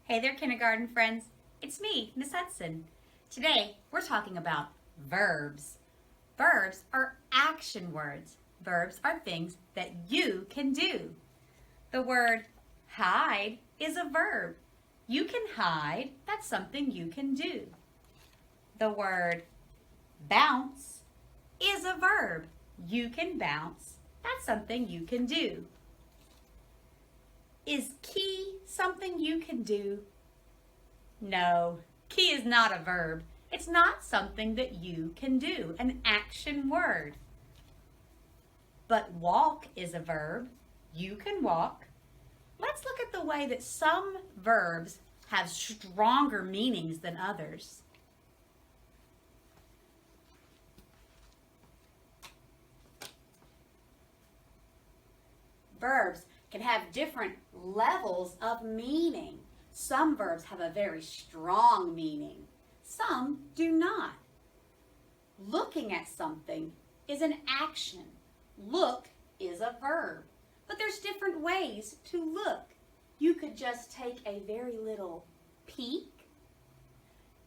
Hey there, kindergarten friends. It's me, Miss Hudson. Today, we're talking about verbs. Verbs are action words. Verbs are things that you can do. The word hide is a verb. You can hide. That's something you can do. The word bounce is a verb. You can bounce. That's something you can do. Is key something you can do? No, key is not a verb. It's not something that you can do, an action word. But walk is a verb. You can walk. Let's look at the way that some verbs have stronger meanings than others. Verbs can have different levels of meaning. Some verbs have a very strong meaning. Some do not. Looking at something is an action. Look is a verb. But there's different ways to look. You could just take a very little peek.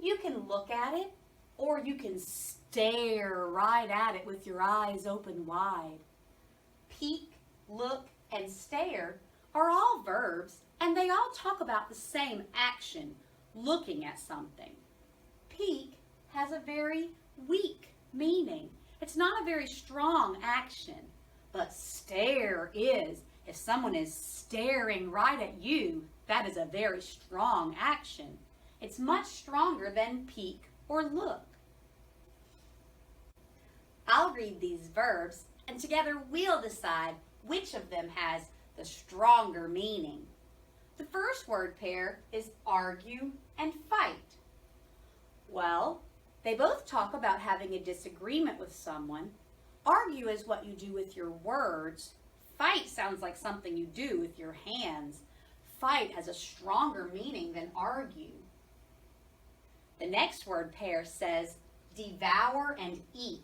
You can look at it, or you can stare right at it with your eyes open wide. Peek, look, and stare are all verbs, and they all talk about the same action, looking at something. Peek has a very weak meaning. It's not a very strong action, but stare is. If someone is staring right at you, that is a very strong action. It's much stronger than peek or look. I'll read these verbs, and together we'll decide which of them has the stronger meaning. The first word pair is argue and fight. Well, they both talk about having a disagreement with someone. Argue is what you do with your words. Fight sounds like something you do with your hands. Fight has a stronger meaning than argue. The next word pair says devour and eat.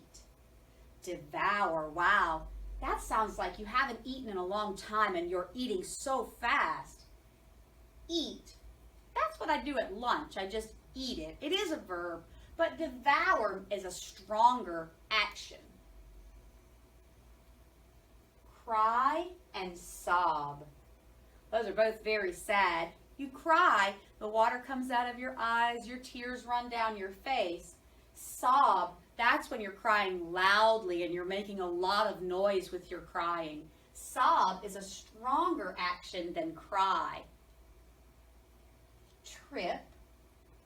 Devour, wow. That sounds like you haven't eaten in a long time and you're eating so fast. Eat. That's what I do at lunch. I just eat it. It is a verb, but devour is a stronger action. Cry and sob. Those are both very sad. You cry, the water comes out of your eyes, your tears run down your face. Sob, that's when you're crying loudly and you're making a lot of noise with your crying. Sob is a stronger action than cry. Trip,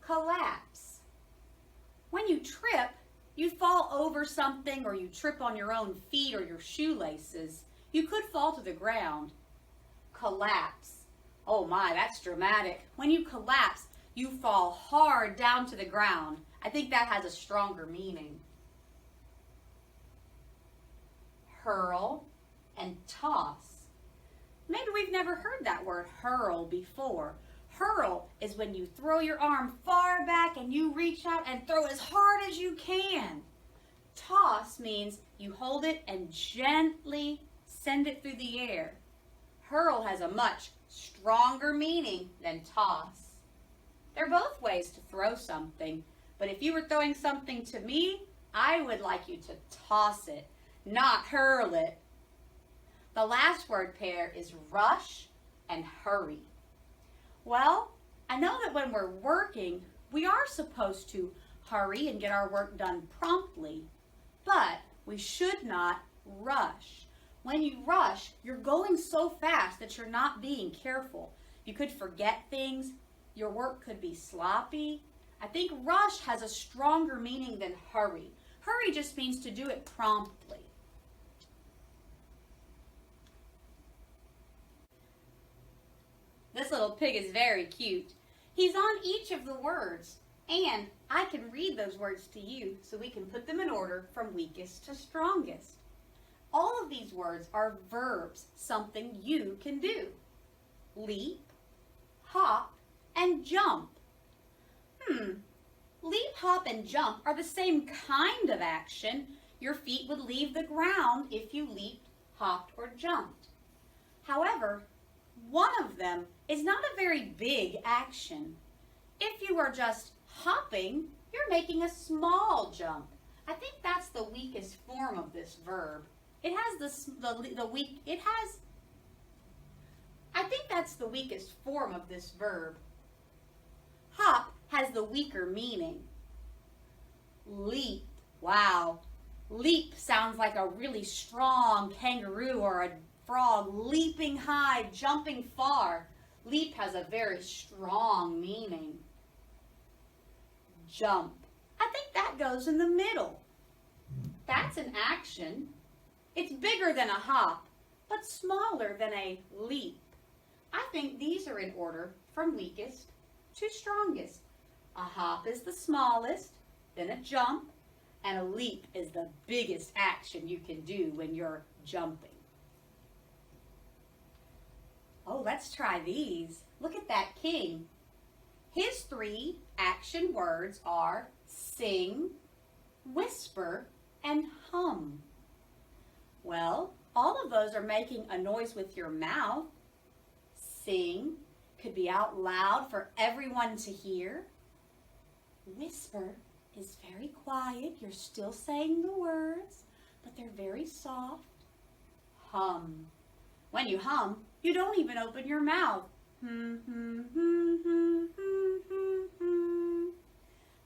collapse. When you trip, you fall over something or you trip on your own feet or your shoelaces. You could fall to the ground. Collapse. Oh my, that's dramatic. When you collapse, you fall hard down to the ground. I think that has a stronger meaning. Hurl and toss. Maybe we've never heard that word hurl before. Hurl is when you throw your arm far back and you reach out and throw as hard as you can. Toss means you hold it and gently send it through the air. Hurl has a much stronger meaning than toss. They're both ways to throw something, but if you were throwing something to me, I would like you to toss it, not hurl it. The last word pair is rush and hurry. Well, I know that when we're working, we are supposed to hurry and get our work done promptly, but we should not rush. When you rush, you're going so fast that you're not being careful. You could forget things. Your work could be sloppy. I think rush has a stronger meaning than hurry. Hurry just means to do it promptly. This little pig is very cute. He's on each of the words, and I can read those words to you so we can put them in order from weakest to strongest. All of these words are verbs, something you can do. Leap, hop, and jump. Leap, hop, and jump are the same kind of action. Your feet would leave the ground if you leaped, hopped, or jumped. However, one of them is not a very big action. If you are just hopping, you're making a small jump. I think that's the weakest form of this verb. I think that's the weakest form of this verb. Hop has the weaker meaning. Leap, wow. Leap sounds like a really strong kangaroo or a frog leaping high, jumping far. Leap has a very strong meaning. Jump, I think that goes in the middle. That's an action. It's bigger than a hop, but smaller than a leap. I think these are in order from weakest to strongest. A hop is the smallest, then a jump, and a leap is the biggest action you can do when you're jumping. Oh, let's try these. Look at that king. His 3 action words are sing, whisper, and hum. Well, all of those are making a noise with your mouth. Sing could be out loud for everyone to hear. Whisper is very quiet. You're still saying the words, but they're very soft. Hum. When you hum, you don't even open your mouth.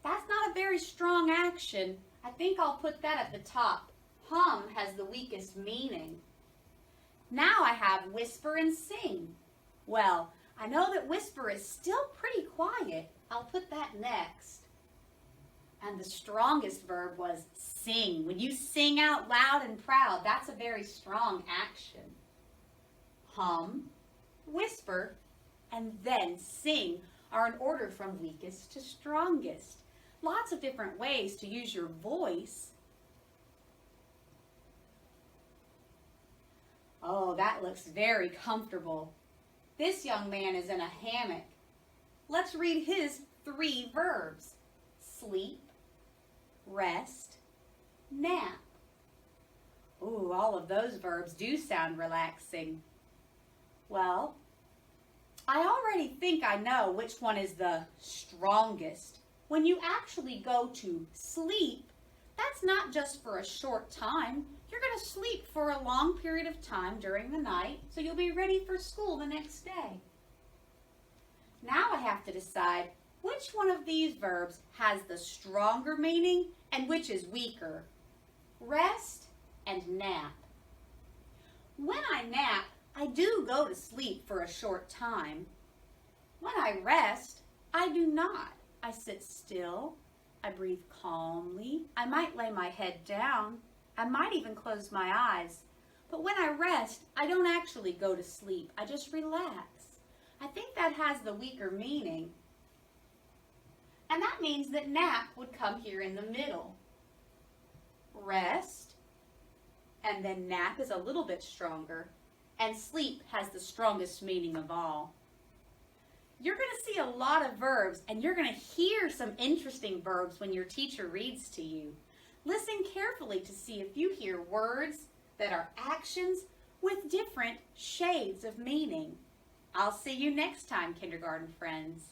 That's not a very strong action. I think I'll put that at the top. Hum has the weakest meaning. Now I have whisper and sing. Well, I know that whisper is still pretty quiet. I'll put that next. And the strongest verb was sing. When you sing out loud and proud, that's a very strong action. Hum, whisper, and then sing are in order from weakest to strongest. Lots of different ways to use your voice. Oh, that looks very comfortable. This young man is in a hammock. Let's read his 3 verbs. Sleep, rest, nap. Ooh, all of those verbs do sound relaxing. Well, I already think I know which one is the strongest. When you actually go to sleep, that's not just for a short time. You're going to sleep for a long period of time during the night, so you'll be ready for school the next day. Now I have to decide which one of these verbs has the stronger meaning and which is weaker. Rest and nap. When I nap, I do go to sleep for a short time. When I rest, I do not. I sit still. I breathe calmly. I might lay my head down. I might even close my eyes. But when I rest, I don't actually go to sleep. I just relax. I think that has the weaker meaning. And that means that nap would come here in the middle. Rest, and then nap is a little bit stronger, and sleep has the strongest meaning of all. You're going to see a lot of verbs, and you're going to hear some interesting verbs when your teacher reads to you. Listen carefully to see if you hear words that are actions with different shades of meaning. I'll see you next time, kindergarten friends.